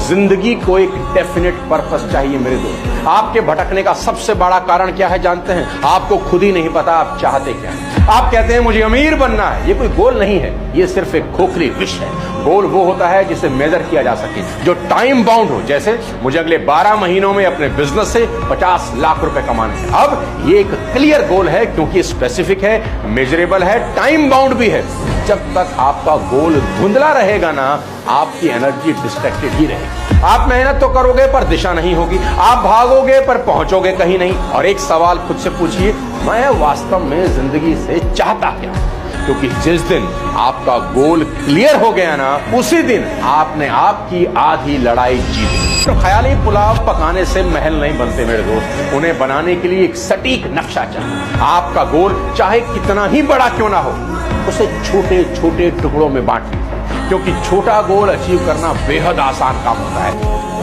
जिंदगी को एक डेफिनेट पर्पस चाहिए मेरे दोस्त। आपके भटकने का सबसे बड़ा कारण क्या है जानते हैं? आपको खुद ही नहीं पता आप चाहते क्या हैं। आप कहते हैं मुझे अमीर बनना है। ये कोई गोल नहीं है, ये सिर्फ एक खोखली विश है। गोल वो होता है जिसे मेजर किया जा सके, जो टाइम बाउंड हो। जैसे मुझे अगले 12 महीनों में अपने बिजनेस से 50 लाख रुपए कमाने हैं। अब ये एक क्लियर गोल है क्योंकि स्पेसिफिक है, मेजरेबल है, टाइम बाउंड भी है। जब तक आपका गोल धुंधला रहेगा ना, आपकी एनर्जी डिस्ट्रैक्टेड ही रहेगी। आप मेहनत तो करोगे पर दिशा नहीं होगी, आप भागोगे पर पहुंचोगे कहीं नहीं। और एक सवाल खुद से पूछिए, मैं वास्तव में जिंदगी से चाहता क्या? क्योंकि जिस दिन आपका गोल क्लियर हो गया ना, उसी दिन आपने आपकी आधी लड़ाई जीती। तो ख्याली पुलाव पकाने से महल नहीं बनते मेरे दोस्त, उन्हें बनाने के लिए एक सटीक नक्शा चाहिए। आपका गोल चाहे कितना ही बड़ा क्यों ना हो, उसे छोटे छोटे टुकड़ों में बांटिए, क्योंकि छोटा गोल अचीव करना बेहद आसान काम होता है।